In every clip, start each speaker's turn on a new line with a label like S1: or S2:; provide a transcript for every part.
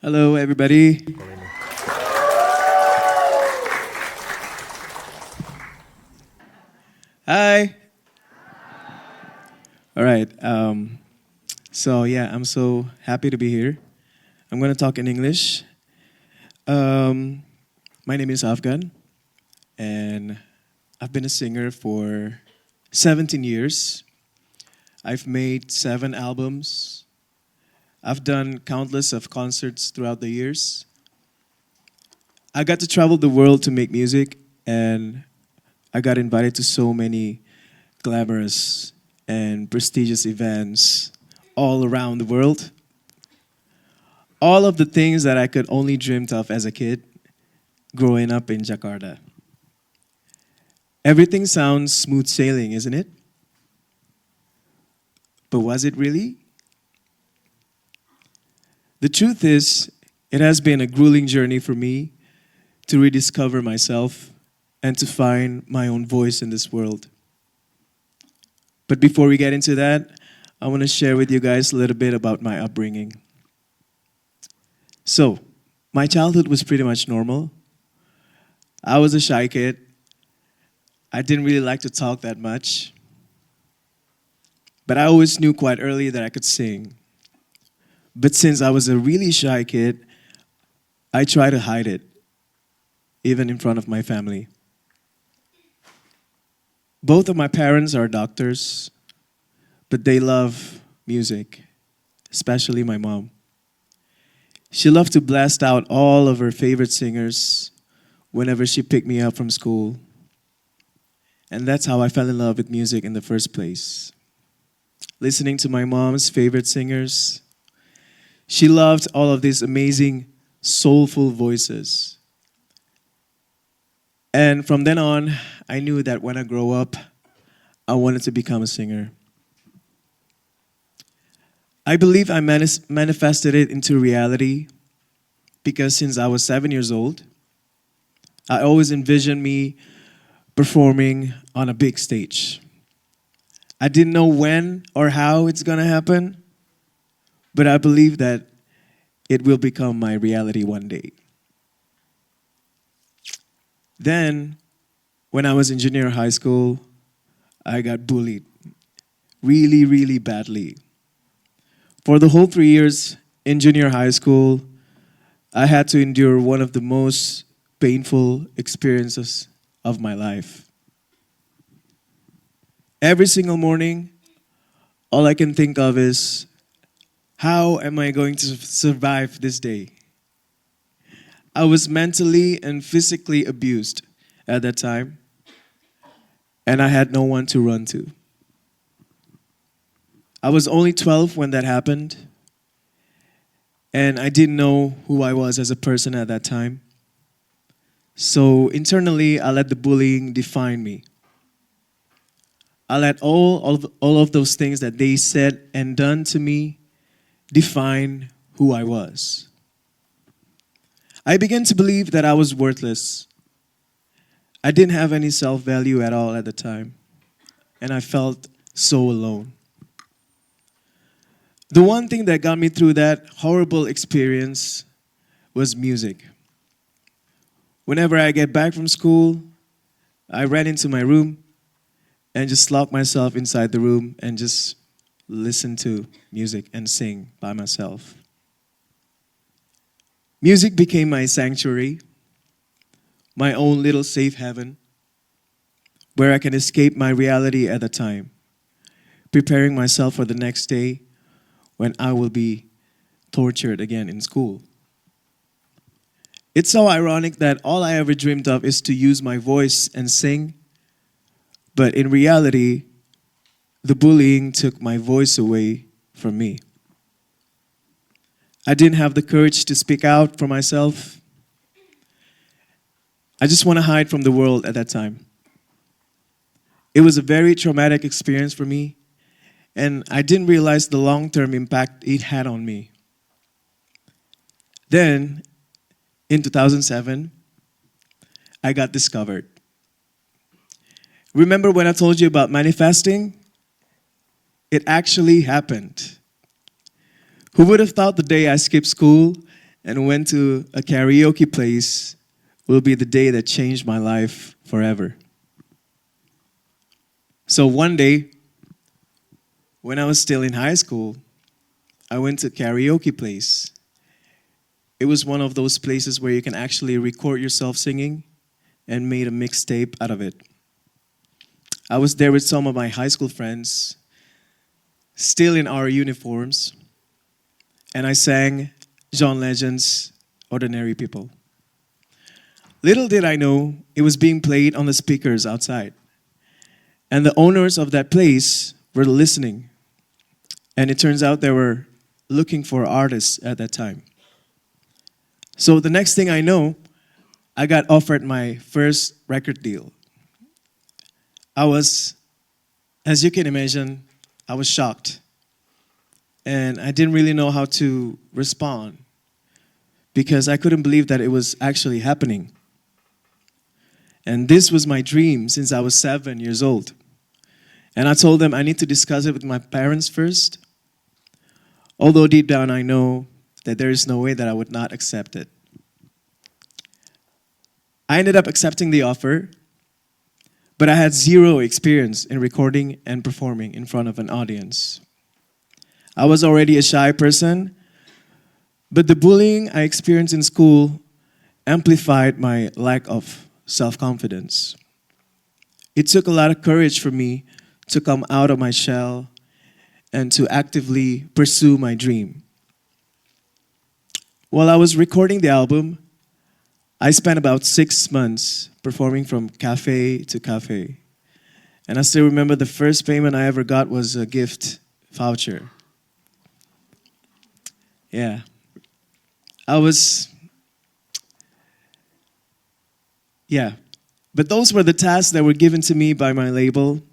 S1: Hello, everybody. Hi. All right. I'm so happy to be here. I'm going to talk in English. Um, my name is Afghan, and I've been a singer for 17 years. I've made 7 albums. I've done countless of concerts throughout the years. I got to travel the world to make music, and I got invited to so many glamorous and prestigious events all around the world. All of the things that I could only dreamt of as a kid growing up in Jakarta. Everything sounds smooth sailing, isn't it? But was it really? The truth is, it has been a grueling journey for me to rediscover myself and to find my own voice in this world. But before we get into that, I want to share with you guys a little bit about my upbringing. So, my childhood was pretty much normal. I was a shy kid. I didn't really like to talk that much. But I always knew quite early that I could sing. But since I was a really shy kid, I tried to hide it, even in front of my family. Both of my parents are doctors, but they love music, especially my mom. She loved to blast out all of her favorite singers whenever she picked me up from school. And that's how I fell in love with music in the first place. Listening to my mom's favorite singers, she loved all of these amazing, soulful voices. And from then on, I knew that when I grow up, I wanted to become a singer. I believe I manifested it into reality because since I was 7 years old, I always envisioned me performing on a big stage. I didn't know when or how it's gonna happen, but I believe that it will become my reality one day. Then, when I was in junior high school, I got bullied really, really badly. For the whole 3 years in junior high school, I had to endure one of the most painful experiences of my life. Every single morning, all I can think of is, how am I going to survive this day? I was mentally and physically abused at that time, and I had no one to run to. I was only 12 when that happened, and I didn't know who I was as a person at that time. So internally, I let the bullying define me. I let all of those things that they said and done to me define who I was. I began to believe that I was worthless. I didn't have any self-value at all at the time, and I felt so alone. The one thing that got me through that horrible experience was music. Whenever I get back from school, I ran into my room and just locked myself inside the room and just listen to music and sing by myself. Music became my sanctuary, my own little safe haven, where I can escape my reality at the time, preparing myself for the next day when I will be tortured again in school. It's so ironic that all I ever dreamed of is to use my voice and sing, but in reality, the bullying took my voice away from me. I didn't have the courage to speak out for myself. I just want to hide from the world at that time. It was a very traumatic experience for me, and I didn't realize the long-term impact it had on me. Then, in 2007, I got discovered. Remember when I told you about manifesting? It actually happened. Who would have thought the day I skipped school and went to a karaoke place will be the day that changed my life forever. So one day, when I was still in high school, I went to a karaoke place. It was one of those places where you can actually record yourself singing and made a mixtape out of it. I was there with some of my high school friends, still in our uniforms, and I sang John Legend's Ordinary People. Little did I know it was being played on the speakers outside. And the owners of that place were listening. And it turns out they were looking for artists at that time. So the next thing I know, I got offered my first record deal. I was, as you can imagine, I was shocked. And I didn't really know how to respond because I couldn't believe that it was actually happening. And this was my dream since I was 7 years old. And I told them I need to discuss it with my parents first. Although deep down I know that there is no way that I would not accept it. I ended up accepting the offer, but I had zero experience in recording and performing in front of an audience. I was already a shy person, but the bullying I experienced in school amplified my lack of self-confidence. It took a lot of courage for me to come out of my shell and to actively pursue my dream. While I was recording the album, I spent about 6 months performing from cafe to cafe. And I still remember the first payment I ever got was a gift voucher. Yeah. But those were the tasks that were given to me by my label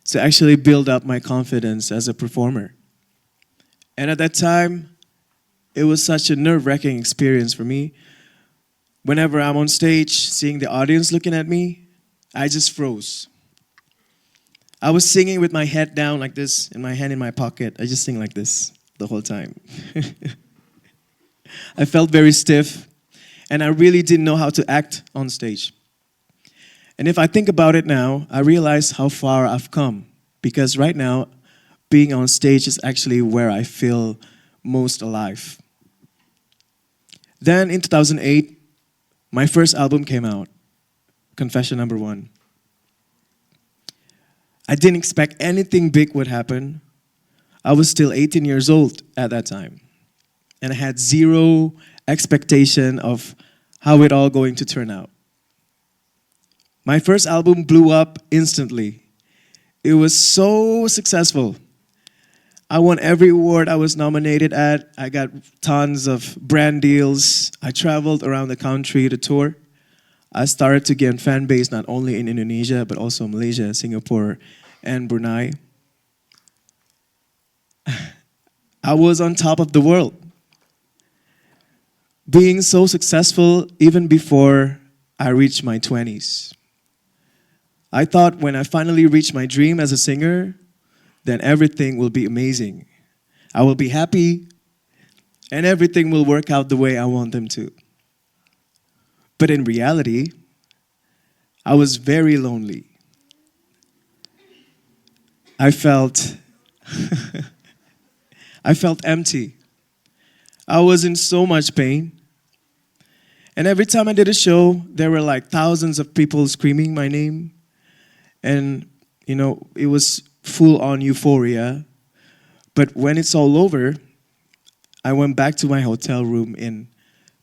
S1: to actually build up my confidence as a performer. And at that time, it was such a nerve-wracking experience for me. Whenever I'm on stage, seeing the audience looking at me, I just froze. I was singing with my head down like this and my hand in my pocket. I just sing like this the whole time. I felt very stiff, and I really didn't know how to act on stage. And if I think about it now, I realize how far I've come. Because right now, being on stage is actually where I feel most alive. Then in 2008, my first album came out, Confession Number 1. I didn't expect anything big would happen. I was still 18 years old at that time. And I had zero expectation of how it all going to turn out. My first album blew up instantly. It was so successful. I won every award I was nominated at. I got tons of brand deals. I traveled around the country to tour. I started to gain fan base not only in Indonesia, but also Malaysia, Singapore, and Brunei. I was on top of the world. Being so successful even before I reached my 20s. I thought when I finally reach my dream as a singer, then everything will be amazing. I will be happy, and everything will work out the way I want them to. But in reality, I was very lonely. I felt empty. I was in so much pain. And every time I did a show, there were like thousands of people screaming my name. And, it was full on euphoria. But when it's all over, I went back to my hotel room in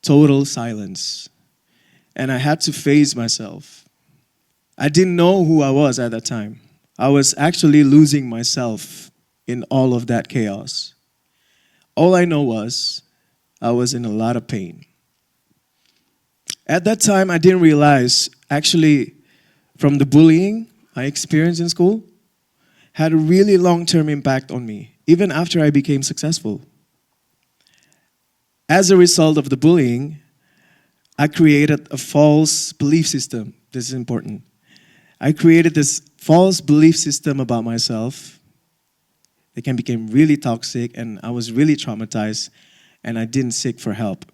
S1: total silence. And I had to face myself. I didn't know who I was at that time. I was actually losing myself in all of that chaos. All I know was I was in a lot of pain. At that time, I didn't realize, actually, from the bullying I experienced in school, had a really long-term impact on me, even after I became successful. As a result of the bullying, I created a false belief system. This is important. I created this false belief system about myself. It can become really toxic, and I was really traumatized, and I didn't seek for help.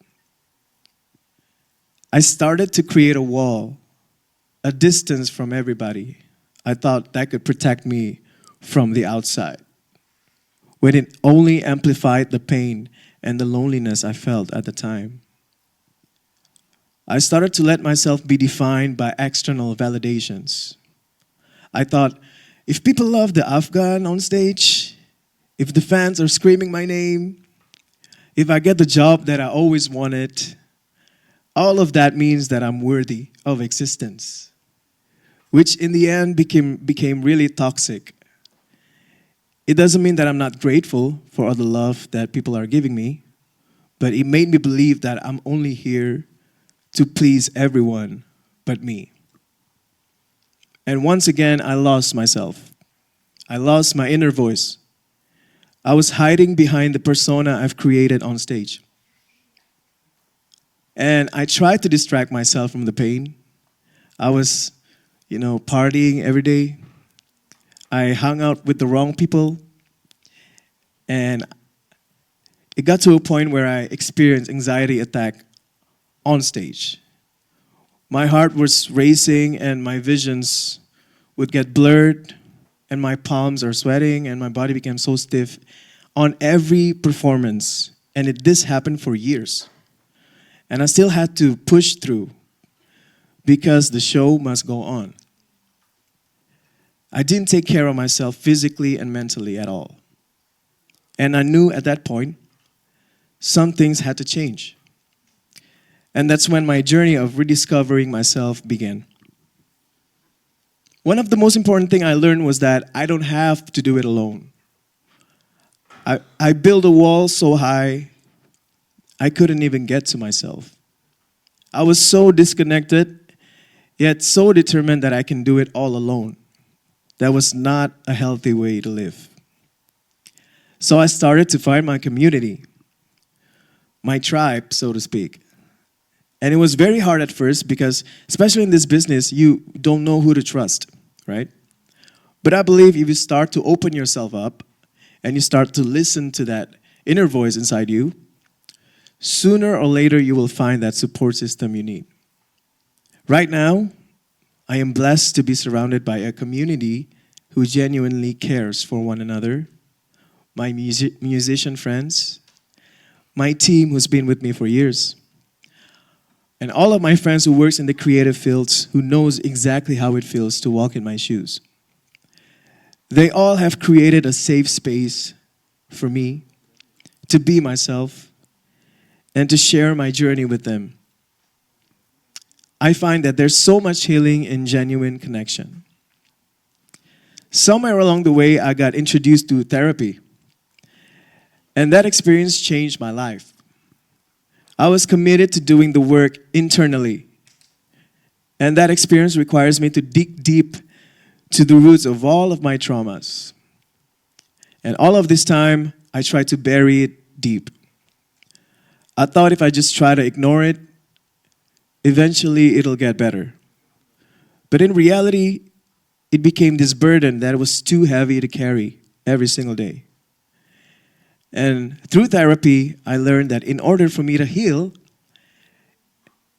S1: I started to create a wall, a distance from everybody. I thought that could protect me from the outside, when it only amplified the pain and the loneliness I felt at the time. I started to let myself be defined by external validations. I thought, if people love the Afghan on stage, if the fans are screaming my name, if I get the job that I always wanted, all of that means that I'm worthy of existence, which in the end became really toxic. It doesn't mean that I'm not grateful for all the love that people are giving me, but it made me believe that I'm only here to please everyone but me. And once again, I lost myself. I lost my inner voice. I was hiding behind the persona I've created on stage. And I tried to distract myself from the pain. I was, partying every day. I hung out with the wrong people. And it got to a point where I experienced anxiety attack on stage. My heart was racing and my visions would get blurred and my palms are sweating and my body became so stiff on every performance. And this happened for years. And I still had to push through because the show must go on. I didn't take care of myself physically and mentally at all. And I knew at that point, some things had to change. And that's when my journey of rediscovering myself began. One of the most important things I learned was that I don't have to do it alone. I built a wall so high, I couldn't even get to myself. I was so disconnected, yet so determined that I can do it all alone. That was not a healthy way to live. So I started to find my community, my tribe, so to speak. And it was very hard at first because, especially in this business, you don't know who to trust, right? But I believe if you start to open yourself up and you start to listen to that inner voice inside you, sooner or later you will find that support system you need. Right now, I am blessed to be surrounded by a community who genuinely cares for one another, my musician friends, my team who's been with me for years, and all of my friends who works in the creative fields who knows exactly how it feels to walk in my shoes. They all have created a safe space for me to be myself and to share my journey with them. I find that there's so much healing in genuine connection. Somewhere along the way, I got introduced to therapy. And that experience changed my life. I was committed to doing the work internally. And that experience requires me to dig deep to the roots of all of my traumas. And all of this time, I tried to bury it deep. I thought if I just try to ignore it, eventually it'll get better. But in reality, it became this burden that was too heavy to carry every single day. And through therapy, I learned that in order for me to heal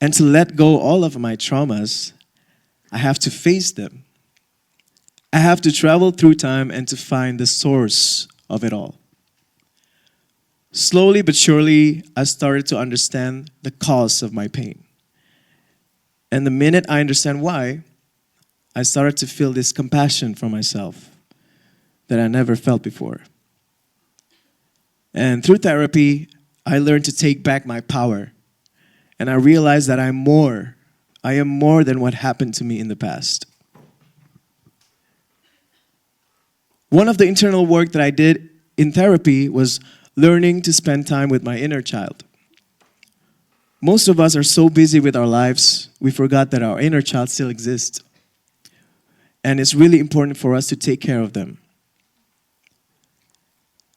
S1: and to let go all of my traumas, I have to face them. I have to travel through time and to find the source of it all. Slowly but surely, I started to understand the cause of my pain. And the minute I understand why, I started to feel this compassion for myself that I never felt before. And through therapy, I learned to take back my power. And I realized that I am more than what happened to me in the past. One of the internal work that I did in therapy was learning to spend time with my inner child. Most of us are so busy with our lives, we forgot that our inner child still exists. And it's really important for us to take care of them.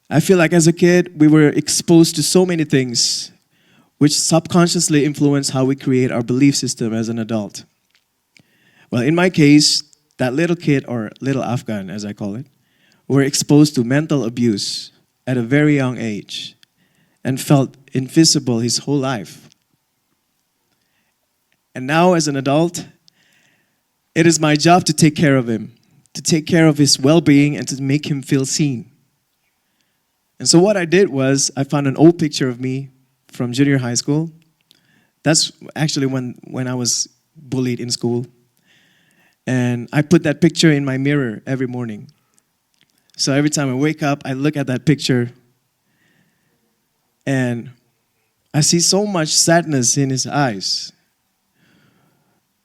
S1: I feel like as a kid, we were exposed to so many things which subconsciously influence how we create our belief system as an adult. Well, in my case, that little kid, or little Afghan as I call it, were exposed to mental abuse at a very young age and felt invisible his whole life. And now, as an adult, it is my job to take care of him, to take care of his well being, and to make him feel seen. And so, what I did was, I found an old picture of me from junior high school. That's actually when I was bullied in school. And I put that picture in my mirror every morning. So every time I wake up, I look at that picture and I see so much sadness in his eyes.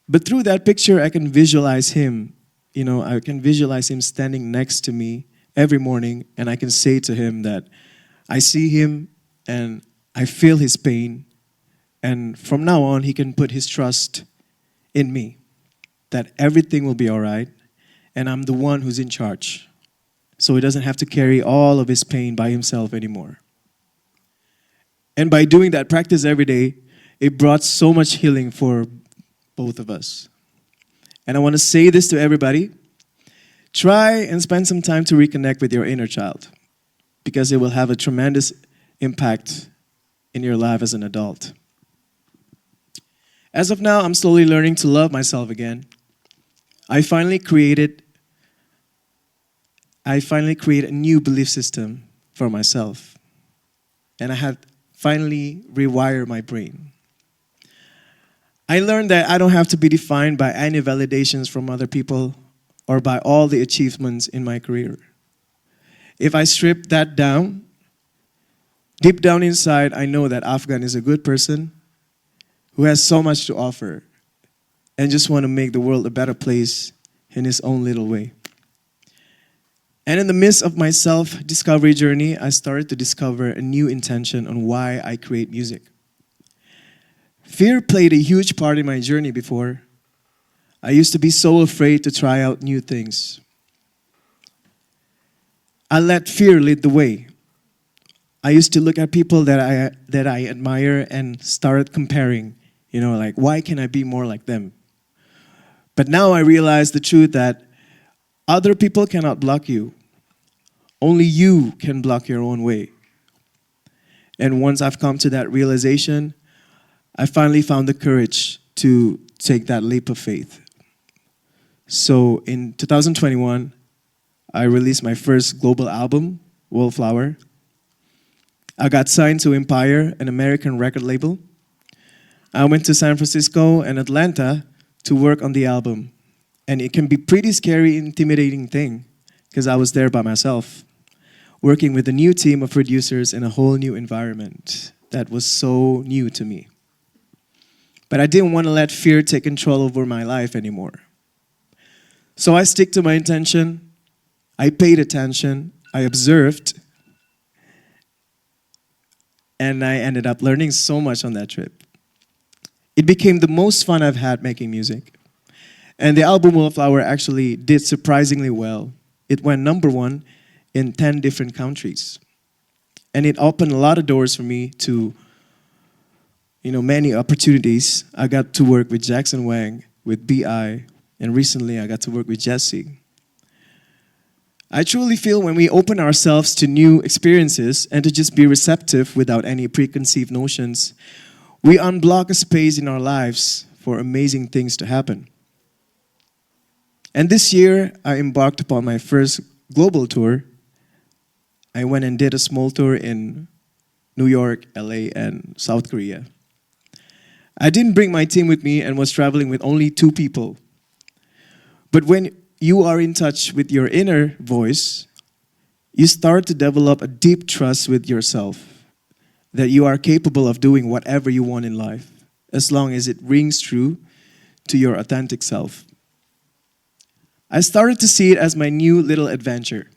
S1: But through that picture, I can visualize him. I can visualize him standing next to me every morning, and I can say to him that I see him and I feel his pain. And from now on, he can put his trust in me, that everything will be all right, and I'm the one who's in charge. So he doesn't have to carry all of his pain by himself anymore. And by doing that practice every day, it brought so much healing for both of us. And I want to say this to everybody. Try and spend some time to reconnect with your inner child, because it will have a tremendous impact in your life as an adult. As of now, I'm slowly learning to love myself again. I finally created a new belief system for myself. And I have finally rewired my brain. I learned that I don't have to be defined by any validations from other people or by all the achievements in my career. If I strip that down, deep down inside, I know that Afghan is a good person who has so much to offer and just want to make the world a better place in his own little way. And in the midst of my self-discovery journey, I started to discover a new intention on why I create music. Fear played a huge part in my journey before. I used to be so afraid to try out new things. I let fear lead the way. I used to look at people that I admire and started comparing, like, why can I be more like them? But now I realize the truth that other people cannot block you. Only you can block your own way. And once I've come to that realization, I finally found the courage to take that leap of faith. So in 2021, I released my first global album, Wallflower. I got signed to Empire, an American record label. I went to San Francisco and Atlanta to work on the album. And it can be pretty scary, intimidating thing, because I was there by myself, working with a new team of producers in a whole new environment that was so new to me. But I didn't want to let fear take control over my life anymore. So I stick to my intention, I paid attention, I observed, and I ended up learning so much on that trip. It became the most fun I've had making music. And the album Wallflower actually did surprisingly well. It went #1 in 10 different countries. And it opened a lot of doors for me to, many opportunities. I got to work with Jackson Wang, with B.I., and recently I got to work with Jesse. I truly feel when we open ourselves to new experiences and to just be receptive without any preconceived notions, we unblock a space in our lives for amazing things to happen. And this year, I embarked upon my first global tour. I went and did a small tour in New York, LA, and South Korea. I didn't bring my team with me and was traveling with only 2 people. But when you are in touch with your inner voice, you start to develop a deep trust with yourself that you are capable of doing whatever you want in life, as long as it rings true to your authentic self. I started to see it as my new little adventure.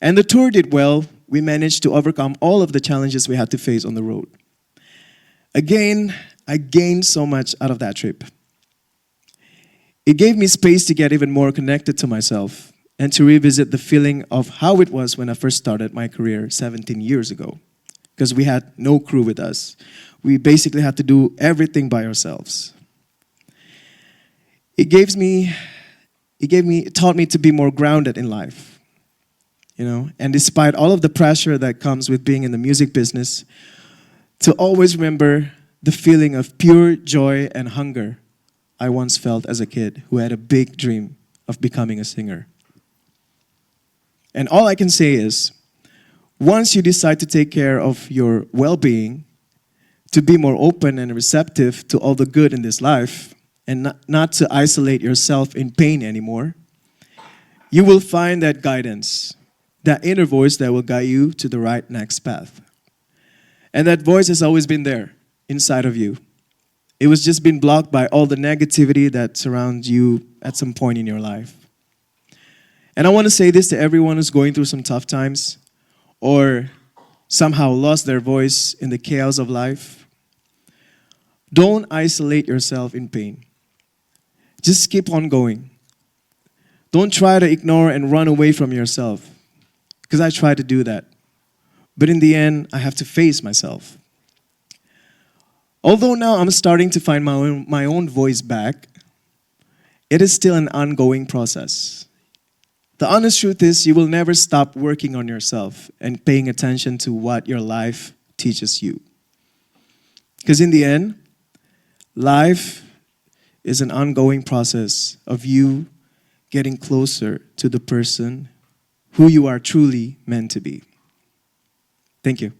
S1: And the tour did well. We managed to overcome all of the challenges we had to face on the road. Again, I gained so much out of that trip. It gave me space to get even more connected to myself and to revisit the feeling of how it was when I first started my career 17 years ago. Because we had no crew with us. We basically had to do everything by ourselves. It taught me to be more grounded in life. And despite all of the pressure that comes with being in the music business, to always remember the feeling of pure joy and hunger I once felt as a kid who had a big dream of becoming a singer. And all I can say is, once you decide to take care of your well-being, to be more open and receptive to all the good in this life, and not to isolate yourself in pain anymore, you will find that guidance, that inner voice that will guide you to the right next path. And that voice has always been there, inside of you. It was just been blocked by all the negativity that surrounds you at some point in your life. And I want to say this to everyone who's going through some tough times or somehow lost their voice in the chaos of life. Don't isolate yourself in pain. Just keep on going. Don't try to ignore and run away from yourself, because I tried to do that. But in the end, I have to face myself. Although now I'm starting to find my own voice back, it is still an ongoing process. The honest truth is you will never stop working on yourself and paying attention to what your life teaches you. Because in the end, life is an ongoing process of you getting closer to the person who you are truly meant to be. Thank you.